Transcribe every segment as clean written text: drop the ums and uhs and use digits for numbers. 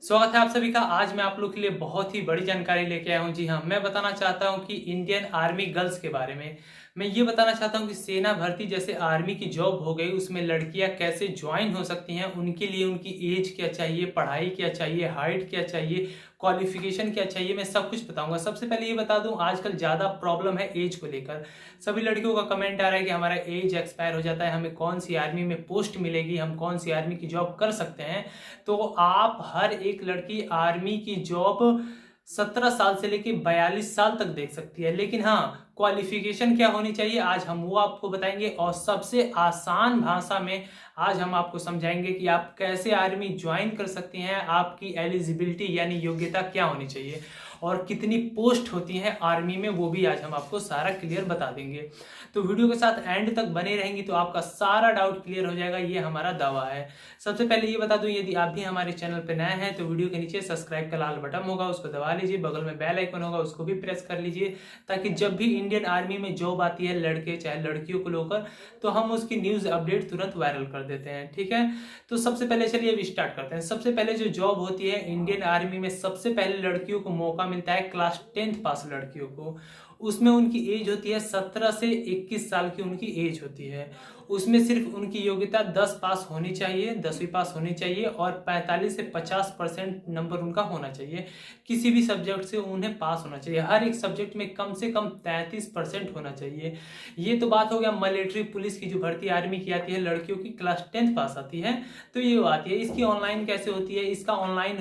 स्वागत है आप सभी का। आज मैं आप लोग के लिए बहुत ही बड़ी जानकारी लेके आया हूँ। जी हाँ, मैं बताना चाहता हूँ कि इंडियन आर्मी गर्ल्स के बारे में। मैं ये बताना चाहता हूँ कि सेना भर्ती जैसे आर्मी की जॉब हो गई, उसमें लड़कियां कैसे ज्वाइन हो सकती हैं, उनके लिए उनकी एज क्या चाहिए, पढ़ाई क्या चाहिए, हाइट क्या चाहिए, क्वालिफिकेशन क्या चाहिए, मैं सब कुछ बताऊंगा। सबसे पहले ये बता दूं, आजकल ज़्यादा प्रॉब्लम है एज को लेकर। सभी लड़कियों का कमेंट आ रहा है कि हमारा एज एक्सपायर हो जाता है, हमें कौन सी आर्मी में पोस्ट मिलेगी, हम कौन सी आर्मी की जॉब कर सकते हैं। तो आप हर एक लड़की आर्मी की जॉब 17 साल से लेकर 42 साल तक देख सकती है, लेकिन हाँ, क्वालिफिकेशन क्या होनी चाहिए आज हम वो आपको बताएंगे। और सबसे आसान भाषा में आज हम आपको समझाएंगे कि आप कैसे आर्मी ज्वाइन कर सकती हैं, आपकी एलिजिबिलिटी यानी योग्यता क्या होनी चाहिए, और कितनी पोस्ट होती हैं आर्मी में, वो भी आज हम आपको सारा क्लियर बता देंगे। तो वीडियो के साथ एंड तक बने रहेंगी तो आपका सारा डाउट क्लियर हो जाएगा, ये हमारा दावा है। सबसे पहले ये बता दूं, यदि आप भी हमारे चैनल पर नए हैं तो वीडियो के नीचे सब्सक्राइब का लाल बटन होगा, उसको दबा लीजिए, बगल में बेल आइकन होगा, उसको भी प्रेस कर लीजिए, ताकि जब भी इंडियन आर्मी में जॉब आती है लड़के चाहे लड़कियों को लेकर, तो हम उसकी न्यूज अपडेट तुरंत वायरल कर देते हैं। ठीक है, तो सबसे पहले चलिए अभी स्टार्ट करते हैं। सबसे पहले जो जॉब होती है इंडियन आर्मी में, सबसे पहले लड़कियों को मौका मिलता है क्लास 10th पास लड़कियों को। उसमें उनकी एज होती है 17 से 21 साल की उनकी एज होती है। उसमें सिर्फ उनकी योग्यता 10 पास होनी चाहिए, 10वीं पास होनी चाहिए, और 45 से 50% नंबर उनका होना चाहिए। किसी भी सब्जेक्ट से उन्हें पास होना चाहिए, हर एक सब्जेक्ट में कम से कम 33% होना चाहिए। ये तो बात हो गया मिलिट्री पुलिस की, जो भर्ती आर्मी की आती है लड़कियों की क्लास 10th पास आती है, तो ये आती है। इसकी ऑनलाइन कैसे होती है? इसका ऑनलाइन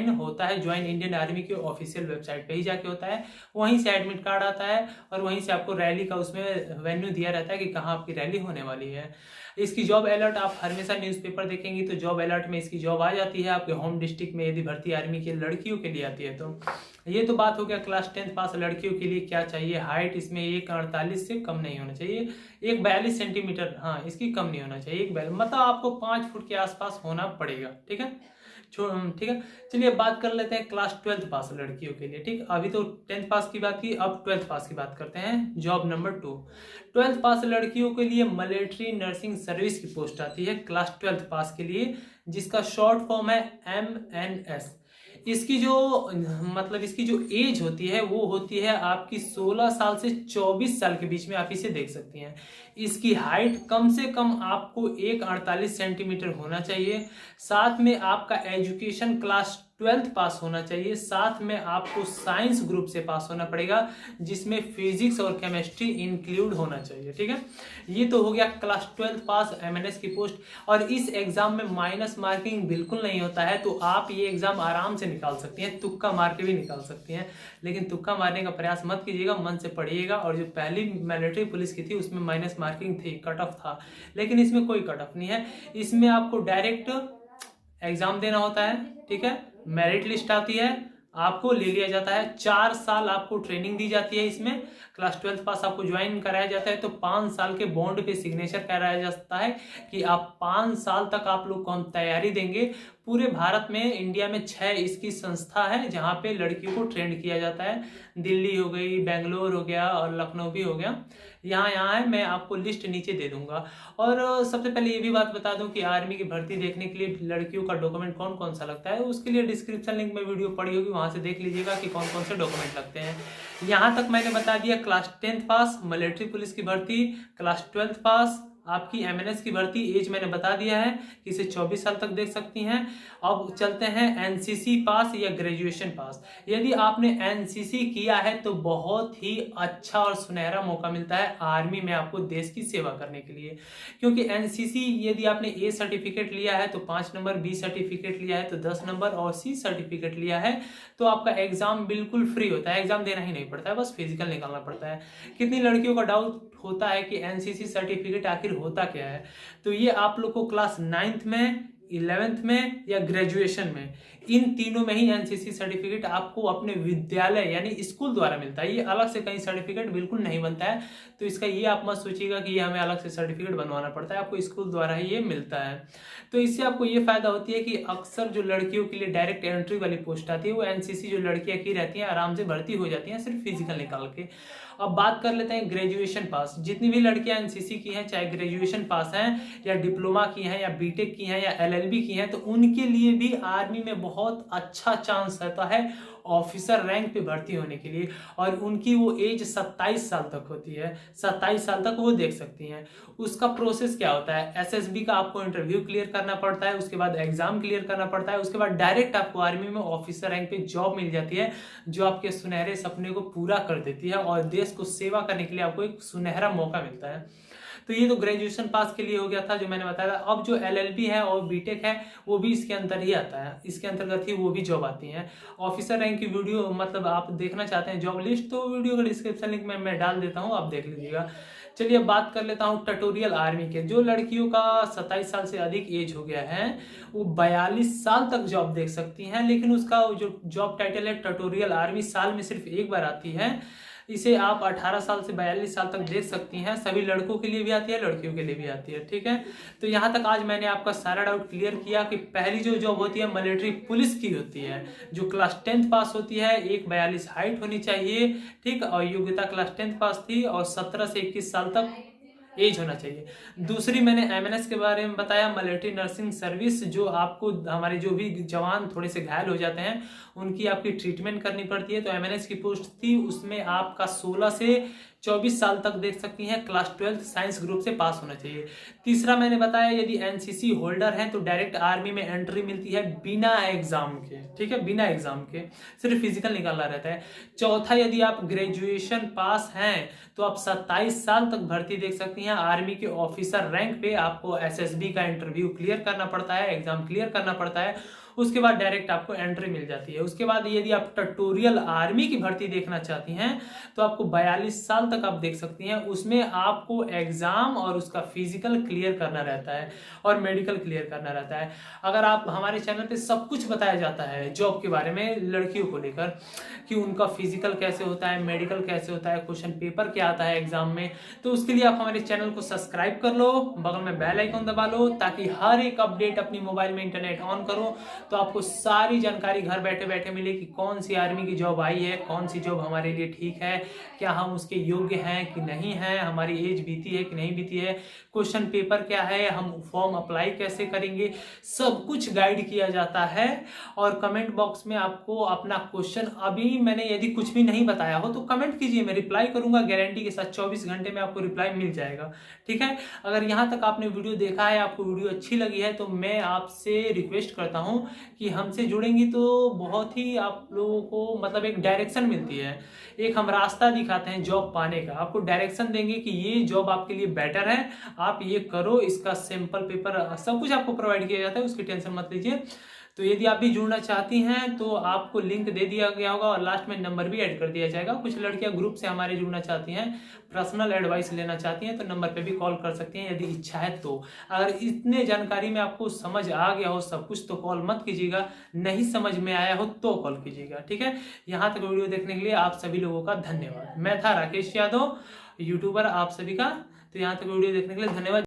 होता है ज्वाइन इंडियन आर्मी की ऑफिशियल वेबसाइट पे ही जाके होता है। वहीं से एडमिट कार्ड आता है और वहीं से आपको रैली का उसमें वेन्यू दिया रहता है कि कहाँ आपकी रैली होने वाली है। इसकी जॉब अलर्ट आप हमेशा न्यूज़पेपर देखेंगे तो जॉब अलर्ट में इसकी जॉब आ जाती है आपके होम डिस्ट्रिक्ट में, यदि भर्ती आर्मी की लड़कियों के लिए आती है तो। ये तो बात हो गया क्लास 10th पास लड़कियों के लिए क्या चाहिए। हाइट इसमें 1,48 से कम नहीं होना चाहिए, 1,42 सेंटीमीटर, हाँ इसकी कम नहीं होना चाहिए, 1,42 मतलब आपको 5 फुट के आसपास होना पड़ेगा। ठीक है, ठीक है। चलिए अब बात कर लेते हैं क्लास 12th पास लड़कियों के लिए। ठीक, अभी तो 10th पास की बात की, अब 12th पास की बात करते हैं। जॉब नंबर 2, 12th पास लड़कियों के लिए मिलिट्री नर्सिंग सर्विस की पोस्ट आती है क्लास 12th पास के लिए, जिसका शॉर्ट फॉर्म है MNS। इसकी जो इसकी जो एज होती है वो होती है आपकी 16 साल से 24 साल के बीच में, आप इसे देख सकती हैं। इसकी हाइट कम से कम आपको 1,48 सेंटीमीटर होना चाहिए। साथ में आपका एजुकेशन क्लास 12th पास होना चाहिए। साथ में आपको साइंस ग्रुप से पास होना पड़ेगा, जिसमें फिजिक्स और केमिस्ट्री इंक्लूड होना चाहिए। ठीक है, ये तो हो गया क्लास 12th पास MNS की पोस्ट। और इस एग्जाम में माइनस मार्किंग बिल्कुल नहीं होता है, तो आप ये एग्जाम आराम से निकाल सकती हैं, तुक्का मार के भी निकाल सकती हैं। लेकिन तुक्का मारने का प्रयास मत कीजिएगा, मन से पढ़िएगा। और जो पहली मिलिट्री पुलिस की थी उसमें माइनस मार्किंग थी, कट ऑफ था, लेकिन इसमें कोई कट ऑफ नहीं है। इसमें आपको डायरेक्ट एग्जाम देना होता है। ठीक है, मेरिट लिस्ट आती है, आपको ले लिया जाता है, 4 साल आपको ट्रेनिंग दी जाती है। इसमें क्लास 12th पास आपको ज्वाइन कराया जाता है तो 5 साल के बॉन्ड पे सिग्नेचर कराया जाता है कि आप 5 साल तक आप लोग को हम तैयारी देंगे। पूरे भारत में, इंडिया में 6 इसकी संस्था है जहाँ पे लड़कियों को ट्रेंड किया जाता है। दिल्ली हो गई, बेंगलोर हो गया और लखनऊ भी हो गया। यहाँ है, मैं आपको लिस्ट नीचे दे दूंगा। और सबसे पहले ये भी बात बता दूं कि आर्मी की भर्ती देखने के लिए लड़कियों का डॉक्यूमेंट कौन कौन सा लगता है, उसके लिए डिस्क्रिप्शन लिंक में वीडियो पड़ी होगी, वहां से देख लीजिएगा कि कौन कौन से डॉक्यूमेंट लगते हैं। यहाँ तक मैंने बता दिया क्लास 10th पास मिलिट्री पुलिस की भर्ती, क्लास 12th पास आपकी MNS की भर्ती, एज मैंने बता दिया है कि इसे 24 साल तक देख सकती हैं। अब चलते हैं NCC पास या ग्रेजुएशन पास। यदि आपने NCC किया है तो बहुत ही अच्छा और सुनहरा मौका मिलता है आर्मी में आपको देश की सेवा करने के लिए, क्योंकि NCC यदि आपने A सर्टिफिकेट लिया है तो 5 नंबर, B सर्टिफिकेट लिया है तो 10 नंबर, और C सर्टिफिकेट लिया है तो आपका एग्जाम बिल्कुल फ्री होता है, एग्जाम देना ही नहीं पड़ता है, बस फिजिकल निकालना पड़ता है। कितनी लड़कियों का डाउट होता है कि NCC सर्टिफिकेट आखिर होता क्या है, तो ये आप लोग को क्लास 9th में, 11th में या ग्रेजुएशन में, इन तीनों में ही NCC सर्टिफिकेट आपको अपने विद्यालय यानी स्कूल द्वारा मिलता है। ये अलग से कहीं सर्टिफिकेट बिल्कुल नहीं बनता है, तो इसका ये आप मत सोचिएगा कि ये हमें अलग से सर्टिफिकेट बनवाना पड़ता है, आपको स्कूल द्वारा ही ये मिलता है। तो इससे आपको ये फायदा होती है कि अक्सर जो लड़कियों के लिए डायरेक्ट एंट्री वाली पोस्ट आती है वो NCC जो लड़कियां की रहती हैं आराम से भर्ती हो जाती हैं, सिर्फ फिजिकल निकाल के। अब बात कर लेते हैं ग्रेजुएशन पास। जितनी भी लड़कियां NCC की हैं, चाहे ग्रेजुएशन पास हैं या डिप्लोमा की हैं या BTech की हैं या LLB की हैं तो उनके लिए भी आर्मी में बहुत अच्छा चांस रहता है ऑफिसर रैंक पे भर्ती होने के लिए, और उनकी वो एज 27 साल तक होती है। 27 साल तक वो देख सकती हैं। उसका प्रोसेस क्या होता है, SSB का आपको इंटरव्यू क्लियर करना पड़ता है, उसके बाद एग्जाम क्लियर करना पड़ता है, उसके बाद डायरेक्ट आपको आर्मी में ऑफिसर रैंक पे जॉब मिल जाती है, जो आपके सुनहरे सपने को पूरा कर देती है और देश को सेवा करने के लिए आपको एक सुनहरा मौका मिलता है। तो ये तो ग्रेजुएशन पास के लिए हो गया था जो मैंने बताया। अब जो LLB है और बीटेक है वो भी इसके अंदर ही आता है, इसके अंतर्गत ही वो भी जॉब आती है। ऑफिसर रैंक की वीडियो मतलब आप देखना चाहते हैं जॉब लिस्ट, तो वीडियो का डिस्क्रिप्शन लिंक में मैं डाल देता हूँ, आप देख लीजिएगा। चलिए अब बात कर लेता हूँ ट्यूटोरियल आर्मी के। जो लड़कियों का 27 साल से अधिक एज हो गया है वो 42 साल तक जॉब देख सकती हैं, लेकिन उसका जो जॉब टाइटल है ट्यूटोरियल आर्मी, साल में सिर्फ एक बार आती है। इसे आप 18 साल से 42 साल तक देख सकती हैं। सभी लड़कों के लिए भी आती है, लड़कियों के लिए भी आती है, ठीक है। तो यहाँ तक आज मैंने आपका सारा डाउट क्लियर किया कि पहली जो जॉब होती है मिलिट्री पुलिस की होती है, जो क्लास 10th पास होती है, 142 हाइट होनी चाहिए, ठीक, और योग्यता क्लास 10th पास थी, और 17 से 21 साल तक एज होना चाहिए। दूसरी मैंने MNS के बारे में बताया, मिलिट्री नर्सिंग सर्विस, जो आपको हमारे जो भी जवान थोड़े से घायल हो जाते हैं उनकी आपकी ट्रीटमेंट करनी पड़ती है। तो MNS की पोस्ट थी, उसमें आपका 16 से 24 साल तक देख सकती हैं, क्लास 12 साइंस ग्रुप से पास होना चाहिए। तीसरा मैंने बताया यदि NCC होल्डर हैं तो डायरेक्ट आर्मी में एंट्री मिलती है बिना एग्जाम के, ठीक है, बिना एग्जाम के, सिर्फ फिजिकल निकालना रहता है। चौथा, यदि आप ग्रेजुएशन पास हैं तो आप 27 साल तक भर्ती देख सकती हैं आर्मी के ऑफिसर रैंक पे। आपको SSB का इंटरव्यू क्लियर करना पड़ता है, एग्जाम क्लियर करना पड़ता है, उसके बाद डायरेक्ट आपको एंट्री मिल जाती है। उसके बाद यदि आप ट्यूटोरियल आर्मी की भर्ती देखना चाहती हैं तो आपको 42 साल तक आप देख सकती हैं। उसमें आपको एग्जाम और उसका फिजिकल क्लियर करना रहता है और मेडिकल क्लियर करना रहता है। अगर आप हमारे चैनल पे सब कुछ बताया जाता है जॉब के बारे में लड़कियों को लेकर, कि उनका फिजिकल कैसे होता है, मेडिकल कैसे होता है, क्वेश्चन पेपर क्या आता है एग्जाम में, तो उसके लिए आप हमारे चैनल को सब्सक्राइब कर लो, बगल में बेल आइकन दबा लो, ताकि हर एक अपडेट अपनी मोबाइल में इंटरनेट ऑन करो तो आपको सारी जानकारी घर बैठे बैठे मिले कि कौन सी आर्मी की जॉब आई है, कौन सी जॉब हमारे लिए ठीक है, क्या हम उसके योग्य हैं कि नहीं हैं, हमारी एज बीती है कि नहीं बीती है, क्वेश्चन पेपर क्या है, हम फॉर्म अप्लाई कैसे करेंगे, सब कुछ गाइड किया जाता है। और कमेंट बॉक्स में आपको अपना क्वेश्चन, अभी मैंने यदि कुछ भी नहीं बताया हो तो कमेंट कीजिए, मैं रिप्लाई करूंगा गारंटी के साथ, 24 घंटे में आपको रिप्लाई मिल जाएगा, ठीक है। अगर यहाँ तक आपने वीडियो देखा है, आपको वीडियो अच्छी लगी है, तो मैं आपसे रिक्वेस्ट करता हूँ कि हमसे जुड़ेंगी तो बहुत ही आप लोगों को मतलब एक डायरेक्शन मिलती है, एक हम रास्ता दिखाते हैं जॉब पाने का, आपको डायरेक्शन देंगे कि ये जॉब आपके लिए बेटर है, आप ये करो, इसका सैंपल पेपर सब कुछ आपको प्रोवाइड किया जाता है, उसकी टेंशन मत लीजिए। तो यदि आप भी जुड़ना चाहती हैं तो आपको लिंक दे दिया गया होगा और लास्ट में नंबर भी ऐड कर दिया जाएगा। कुछ लड़कियां ग्रुप से हमारे जुड़ना चाहती हैं, पर्सनल एडवाइस लेना चाहती हैं तो नंबर पे भी कॉल कर सकती हैं यदि इच्छा है तो। अगर इतने जानकारी में आपको समझ आ गया हो सब कुछ तो कॉल मत कीजिएगा, नहीं समझ में आया हो तो कॉल कीजिएगा, ठीक है। यहाँ तक वीडियो देखने के लिए आप सभी लोगों का धन्यवाद। मैं था राकेश यादव, यूट्यूबर आप सभी का। तो यहाँ तक वीडियो देखने के लिए धन्यवाद।